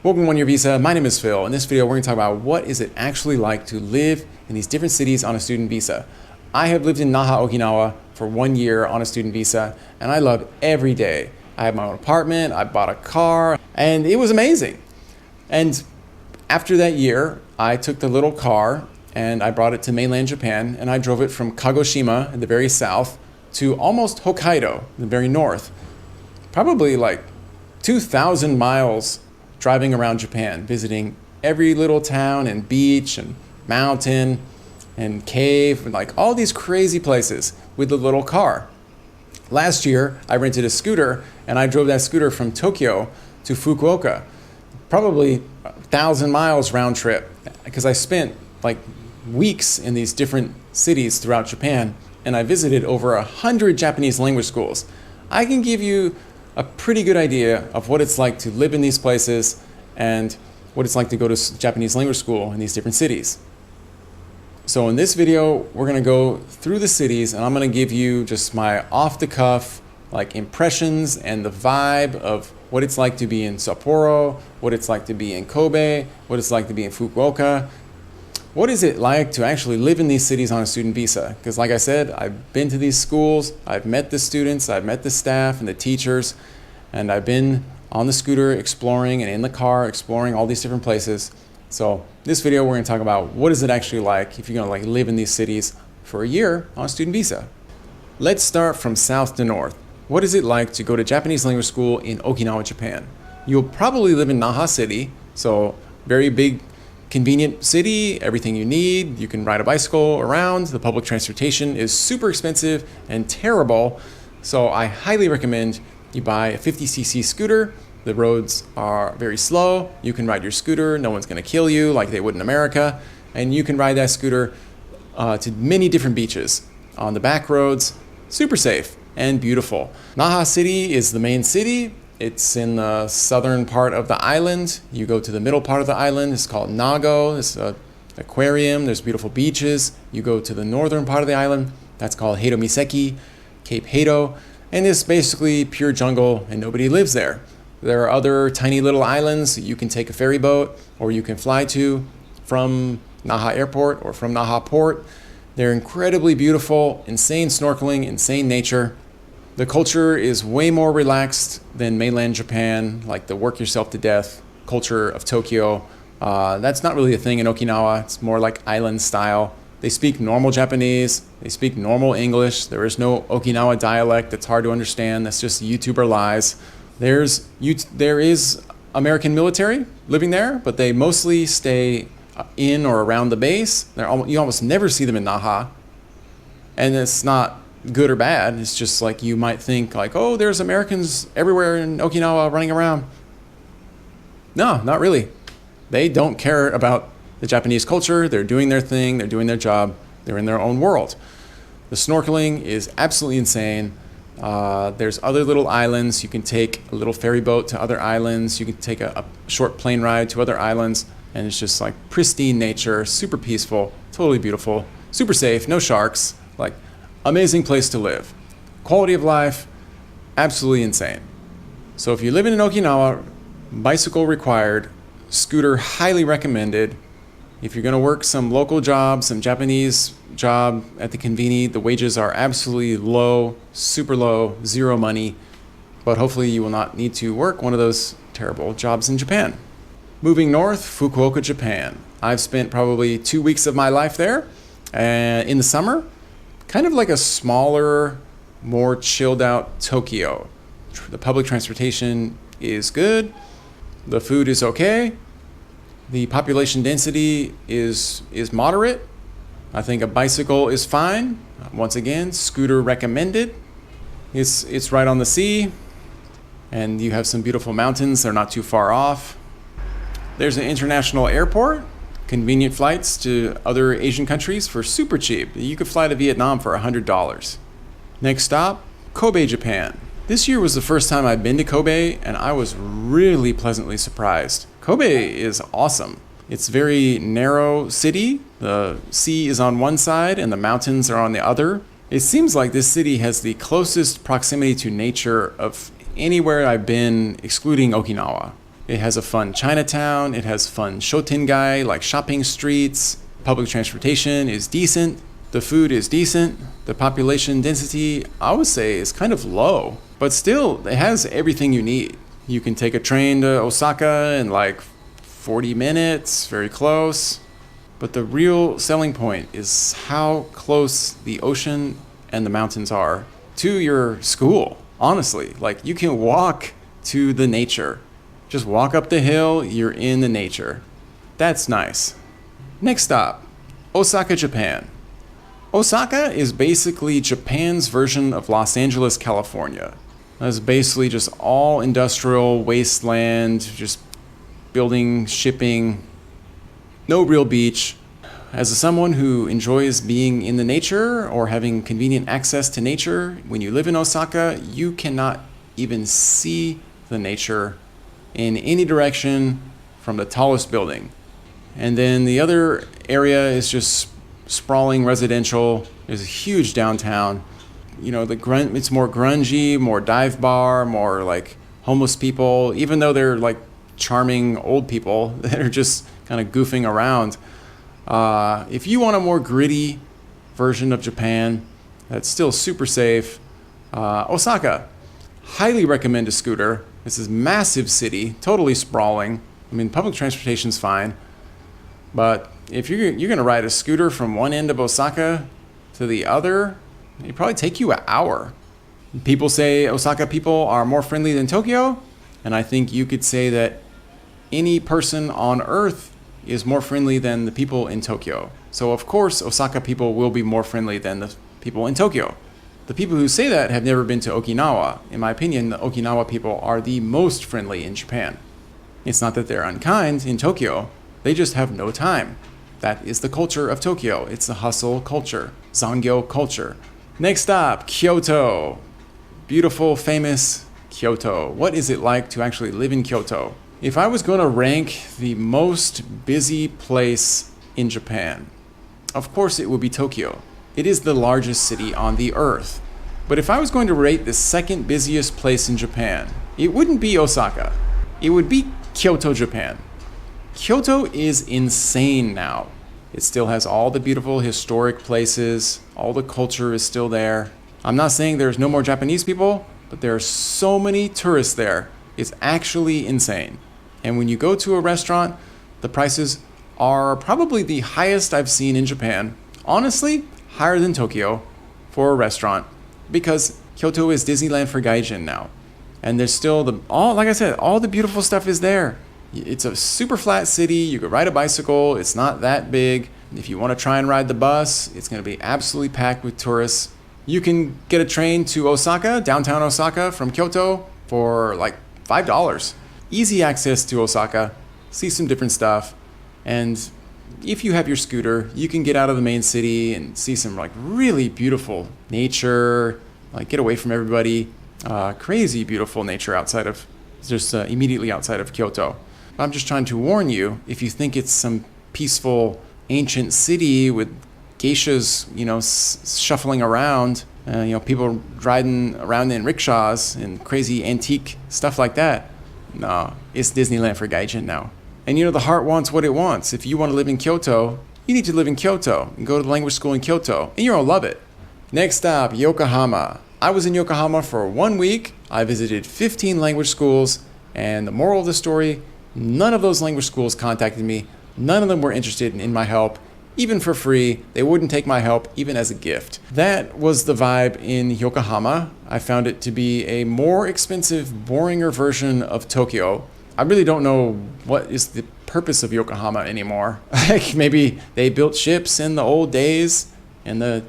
Welcome to One Year Visa. My name is Phil. In this video, we're going to talk about what is it actually like to live in these different cities on a student visa. I have lived in Naha, Okinawa for 1 year on a student visa, and I loved every day. I had my own apartment, I bought a car, and it was amazing. And after that year, I took the little car and I brought it to mainland Japan, and I drove it from Kagoshima in the very south to almost Hokkaido in the very north. Probably like 2,000 miles driving around Japan, visiting every little town and beach and mountain and cave and like all these crazy places with the little car. Last year, I rented a scooter and I drove that scooter from Tokyo to Fukuoka, probably 1,000 miles round trip, because I spent like weeks in these different cities throughout Japan, and I visited over 100 Japanese language schools. I can give you a pretty good idea of what it's like to live in these places and what it's like to go to Japanese language school in these different cities. So in this video, we're going to go through the cities, and I'm going to give you just my off-the-cuff like impressions and the vibe of what it's like to be in Sapporo, what it's like to be in Kobe, what it's like to be in Fukuoka. What is it like to actually live in these cities on a student visa? Because like I said, I've been to these schools, I've met the students, I've met the staff and the teachers, and I've been on the scooter exploring and in the car exploring all these different places. So this video, we're going to talk about what is it actually like if you're going to like live in these cities for a year on a student visa. Let's start from south to north. What is it like to go to Japanese language school in Okinawa, Japan? You'll probably live in Naha City, so very big, convenient city, everything you need. You can ride a bicycle around. The public transportation is super expensive and terrible, so I highly recommend you buy a 50cc scooter. The roads are very slow. You can ride your scooter. No one's going to kill you like they would in America. And you can ride that scooter to many different beaches on the back roads. Super safe and beautiful. Naha City is the main city. It's in the southern part of the island. You go to the middle part of the island. It's called Nago. It's an aquarium. There's beautiful beaches. You go to the northern part of the island. That's called Heido Miseki, Cape Heido. And it's basically pure jungle and nobody lives there. There are other tiny little islands you can take a ferry boat or you can fly to from Naha Airport or from Naha Port. They're incredibly beautiful, insane snorkeling, insane nature. The culture is way more relaxed than mainland Japan, like the work yourself to death culture of Tokyo. That's not really a thing in Okinawa. It's more like island style. They speak normal Japanese. They speak normal English. There is no Okinawa dialect that's hard to understand. That's just YouTuber lies. There is American military living there, but they mostly stay in or around the base. You almost never see them in Naha. And it's not good or bad. It's just like you might think like, oh, there's Americans everywhere in Okinawa running around. No, not really. They don't care about the Japanese culture. They're doing their thing. They're doing their job. They're in their own world. The snorkeling is absolutely insane. There's other little islands. You can take a little ferry boat to other islands. You can take a short plane ride to other islands. And it's just like pristine nature, super peaceful, totally beautiful, super safe, no sharks, like amazing place to live. Quality of life, absolutely insane. So if you're living in Okinawa, bicycle required, scooter highly recommended. If you're going to work some local job, some Japanese job at the conveni, the wages are absolutely low, super low, zero money. But hopefully you will not need to work one of those terrible jobs in Japan. Moving north, Fukuoka, Japan. I've spent probably 2 weeks of my life there in the summer. Kind of like a smaller, more chilled out Tokyo. The public transportation is good. The food is okay. The population density is moderate. I think a bicycle is fine. Once again, scooter recommended. It's right on the sea, and you have some beautiful mountains. They're not too far off. There's an international airport, convenient flights to other Asian countries for super cheap. You could fly to Vietnam for $100. Next stop, Kobe, Japan. This year was the first time I've been to Kobe, and I was really pleasantly surprised. Kobe is awesome. It's a very narrow city. The sea is on one side and the mountains are on the other. It seems like this city has the closest proximity to nature of anywhere I've been, excluding Okinawa. It has a fun Chinatown. It has fun Shotengai, like shopping streets. Public transportation is decent. The food is decent. The population density, I would say, is kind of low. But still, it has everything you need. You can take a train to Osaka in like 40 minutes, very close. But the real selling point is how close the ocean and the mountains are to your school. Honestly, like you can walk to the nature. Just walk up the hill, you're in the nature. That's nice. Next stop, Osaka, Japan. Osaka is basically Japan's version of Los Angeles, California. It's basically just all industrial wasteland, just building, shipping, no real beach. As someone who enjoys being in the nature or having convenient access to nature, when you live in Osaka, you cannot even see the nature in any direction from the tallest building. And then the other area is just sprawling residential. There's a huge downtown. You know, it's more grungy, more dive bar, more like homeless people, even though they're like charming old people that are just kind of goofing around. If you want a more gritty version of Japan that's still super safe, Osaka, highly recommend a scooter. This is massive city, totally sprawling. I mean, public transportation's fine, but if you're gonna ride a scooter from one end of Osaka to the other, it'd probably take you an hour. People say Osaka people are more friendly than Tokyo, and I think you could say that any person on Earth is more friendly than the people in Tokyo. So of course, Osaka people will be more friendly than the people in Tokyo. The people who say that have never been to Okinawa. In my opinion, the Okinawa people are the most friendly in Japan. It's not that they're unkind in Tokyo, they just have no time. That is the culture of Tokyo. It's the hustle culture, Zangyo culture. Next stop, Kyoto. Beautiful, famous Kyoto. What is it like to actually live in Kyoto? If I was going to rank the most busy place in Japan, of course it would be Tokyo. It is the largest city on the earth. But if I was going to rate the second busiest place in Japan, it wouldn't be Osaka. It would be Kyoto, Japan. Kyoto is insane now. It still has all the beautiful historic places. All the culture is still there. I'm not saying there's no more Japanese people, but there are so many tourists there. It's actually insane. And when you go to a restaurant, the prices are probably the highest I've seen in Japan. Honestly, higher than Tokyo for a restaurant, because Kyoto is Disneyland for Gaijin now. And there's still like I said, all the beautiful stuff is there. It's a super flat city. You could ride a bicycle. It's not that big. If you want to try and ride the bus, it's going to be absolutely packed with tourists. You can get a train to Osaka, downtown Osaka, from Kyoto for like $5. Easy access to Osaka, see some different stuff. And if you have your scooter, you can get out of the main city and see some like really beautiful nature, like get away from everybody. Crazy beautiful nature outside of, just immediately outside of Kyoto. I'm just trying to warn you, if you think it's some peaceful ancient city with geishas, shuffling around, people riding around in rickshaws and crazy antique stuff like that. No, it's Disneyland for Gaijin now. And the heart wants what it wants. If you want to live in Kyoto, you need to live in Kyoto and go to the language school in Kyoto, and you're gonna love it. Next stop, Yokohama. I was in Yokohama for 1 week. I visited 15 language schools, and the moral of the story, none of those language schools contacted me. None of them were interested in my help. Even for free, they wouldn't take my help, even as a gift. That was the vibe in Yokohama. I found it to be a more expensive, boringer version of Tokyo. I really don't know what is the purpose of Yokohama anymore. Like maybe they built ships in the old days, and the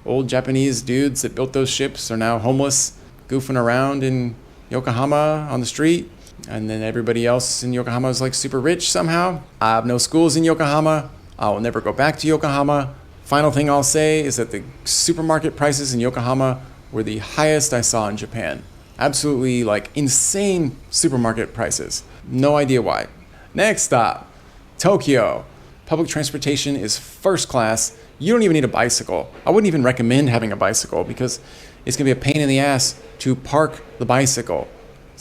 old Japanese dudes that built those ships are now homeless, goofing around in Yokohama on the street. And then everybody else in Yokohama is like super rich somehow. I have no schools in Yokohama. I will never go back to Yokohama. Final thing I'll say is that the supermarket prices in Yokohama were the highest I saw in Japan. Absolutely like insane supermarket prices. No idea why. Next stop, Tokyo. Public transportation is first class. You don't even need a bicycle. I wouldn't even recommend having a bicycle because it's gonna be a pain in the ass to park the bicycle.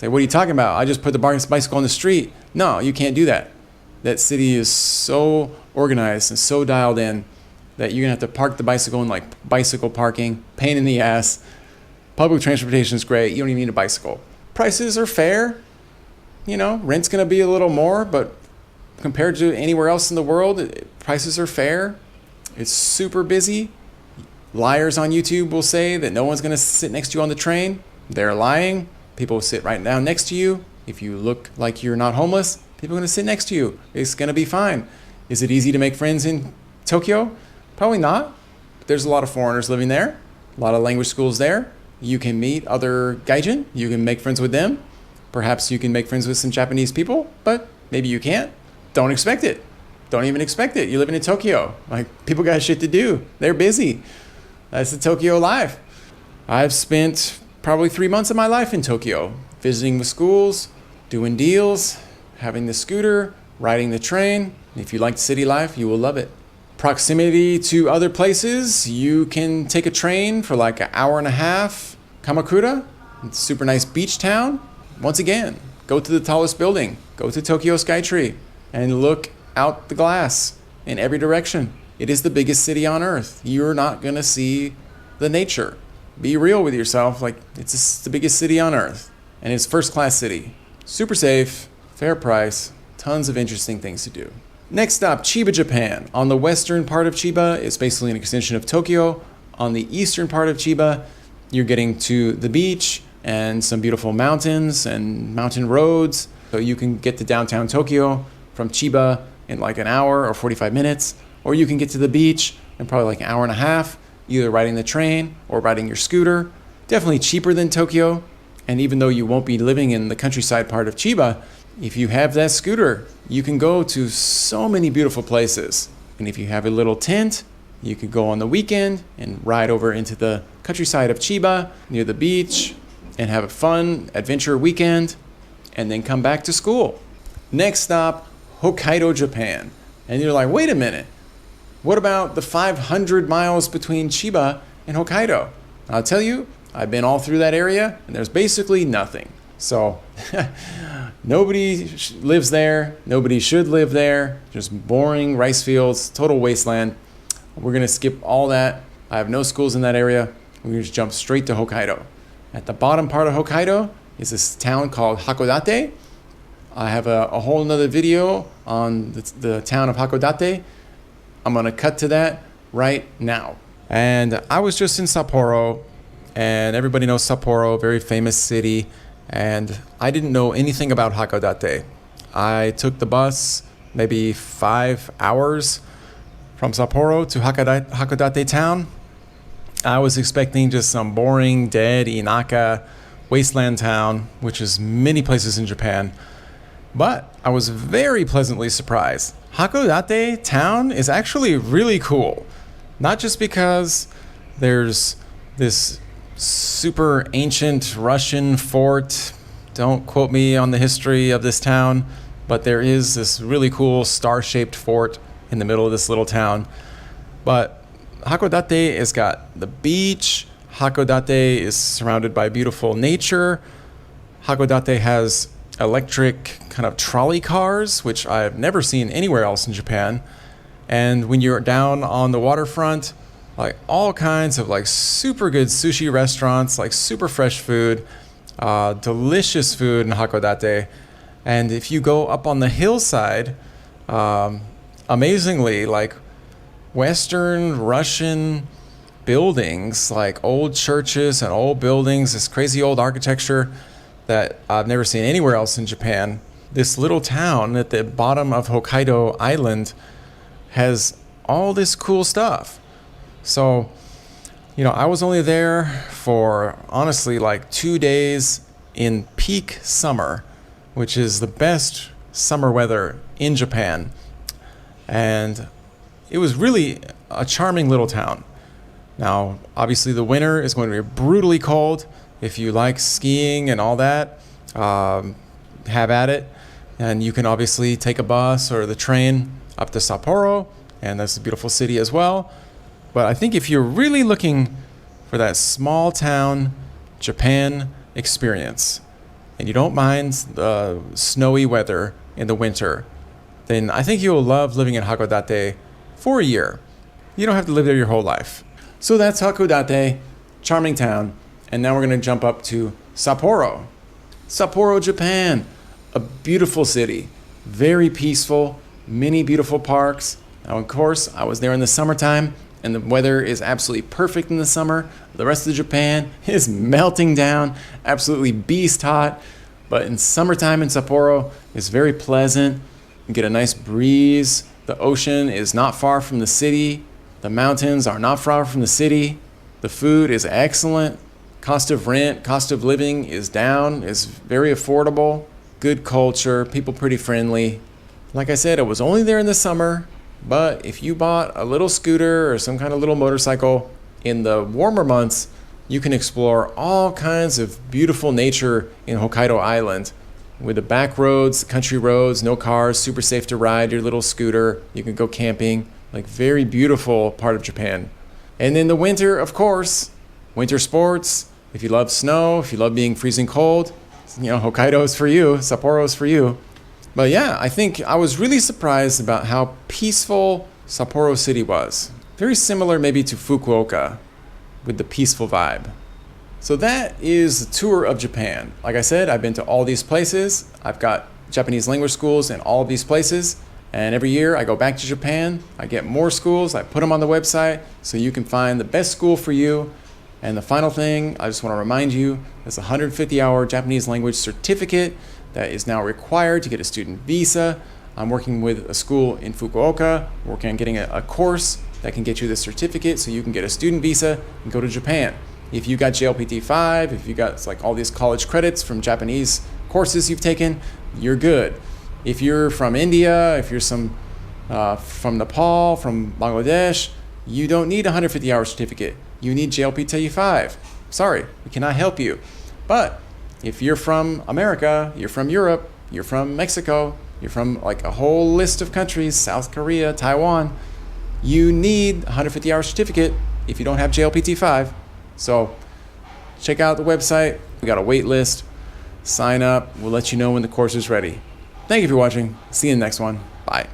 Say, what are you talking about? I just put the bicycle on the street. No, you can't do that. That city is so organized and so dialed in that you're gonna have to park the bicycle in like bicycle parking, pain in the ass. Public transportation is great. You don't even need a bicycle. Prices are fair. You know, rent's gonna be a little more, but compared to anywhere else in the world, prices are fair. It's super busy. Liars on YouTube will say that no one's gonna sit next to you on the train. They're lying. People will sit right down next to you. If you look like you're not homeless, people are gonna sit next to you. It's gonna be fine. Is it easy to make friends in Tokyo? Probably not. There's a lot of foreigners living there, a lot of language schools there. You can meet other gaijin. You can make friends with them. Perhaps you can make friends with some Japanese people, but maybe you can't. Don't expect it. Don't even expect it. You're living in Tokyo. Like, people got shit to do. They're busy. That's the Tokyo life. I've spent probably 3 months of my life in Tokyo, visiting the schools, doing deals, having the scooter, riding the train. If you like city life, you will love it. Proximity to other places, you can take a train for like an hour and a half. Kamakura, it's a super nice beach town. Once again, go to the tallest building, go to Tokyo Skytree, and look out the glass in every direction. It is the biggest city on earth. You're not gonna see the nature. Be real with yourself, like it's just the biggest city on earth. And it's first class city. Super safe, fair price, tons of interesting things to do. Next stop, Chiba, Japan. On the western part of Chiba, it's basically an extension of Tokyo. On the eastern part of Chiba, you're getting to the beach and some beautiful mountains and mountain roads. So you can get to downtown Tokyo from Chiba in like an hour or 45 minutes. Or you can get to the beach in probably like an hour and a half, either riding the train or riding your scooter. Definitely cheaper than Tokyo. And even though you won't be living in the countryside part of Chiba, if you have that scooter, you can go to so many beautiful places. And if you have a little tent, you could go on the weekend and ride over into the countryside of Chiba near the beach and have a fun adventure weekend and then come back to school. Next stop, Hokkaido, Japan. And you're like, wait a minute. What about the 500 miles between Chiba and Hokkaido? I'll tell you, I've been all through that area and there's basically nothing. So nobody lives there. Nobody should live there. Just boring rice fields, total wasteland. We're going to skip all that. I have no schools in that area. We just jump straight to Hokkaido. At the bottom part of Hokkaido is this town called Hakodate. I have a whole nother video on the town of Hakodate. I'm going to cut to that right now. And I was just in Sapporo, and everybody knows Sapporo, very famous city. And I didn't know anything about Hakodate. I took the bus maybe 5 hours from Sapporo to Hakodate town. I was expecting just some boring, dead, inaka, wasteland town, which is many places in Japan. But I was very pleasantly surprised. Hakodate town is actually really cool. Not just because there's this super ancient Russian fort. Don't quote me on the history of this town, but there is this really cool star-shaped fort in the middle of this little town. But Hakodate has got the beach. Hakodate is surrounded by beautiful nature. Hakodate has electric kind of trolley cars, which I've never seen anywhere else in Japan. And when you're down on the waterfront, like all kinds of like super good sushi restaurants, like super fresh food, delicious food in Hakodate. And if you go up on the hillside, amazingly, like Western Russian buildings, like old churches and old buildings, this crazy old architecture that I've never seen anywhere else in Japan. This little town at the bottom of Hokkaido Island has all this cool stuff. So, you know, I was only there for honestly like 2 days in peak summer, which is the best summer weather in Japan. And it was really a charming little town. Now, obviously the winter is going to be brutally cold. If you like skiing and all that, have at it. And you can obviously take a bus or the train up to Sapporo, and that's a beautiful city as well. But I think if you're really looking for that small town Japan experience, and you don't mind the snowy weather in the winter, then I think you'll love living in Hakodate for a year. You don't have to live there your whole life. So that's Hakodate, charming town. And now we're going to jump up to Sapporo. Sapporo, Japan. A beautiful city. Very peaceful. Many beautiful parks. Now, of course, I was there in the summertime, and the weather is absolutely perfect in the summer. The rest of Japan is melting down, absolutely beast hot. But in summertime in Sapporo, it's very pleasant. You get a nice breeze. The ocean is not far from the city. The mountains are not far from the city. The food is excellent. Cost of rent, cost of living is down, is very affordable. Good culture, people pretty friendly. Like I said, I was only there in the summer, but if you bought a little scooter or some kind of little motorcycle in the warmer months, you can explore all kinds of beautiful nature in Hokkaido Island. With the back roads, country roads, no cars, super safe to ride your little scooter. You can go camping, like very beautiful part of Japan. And in the winter, of course, winter sports. If you love snow, if you love being freezing cold, Hokkaido is for you, Sapporo is for you. But yeah, I think I was really surprised about how peaceful Sapporo City was. Very similar maybe to Fukuoka with the peaceful vibe. So that is the tour of Japan. Like I said, I've been to all these places. I've got Japanese language schools in all of these places. And every year I go back to Japan. I get more schools. I put them on the website so you can find the best school for you. And the final thing, I just want to remind you, there's a 150-hour Japanese language certificate that is now required to get a student visa. I'm working with a school in Fukuoka, working on getting a course that can get you the certificate so you can get a student visa and go to Japan. If you got JLPT5, if you got like all these college credits from Japanese courses you've taken, you're good. If you're from India, if you're from Nepal, from Bangladesh, you don't need a 150-hour certificate. You need JLPT5. Sorry, we cannot help you. But if you're from America, you're from Europe, you're from Mexico, you're from like a whole list of countries, South Korea, Taiwan, you need a 150-hour certificate if you don't have JLPT5. So check out the website. We got a wait list. Sign up. We'll let you know when the course is ready. Thank you for watching. See you in the next one. Bye.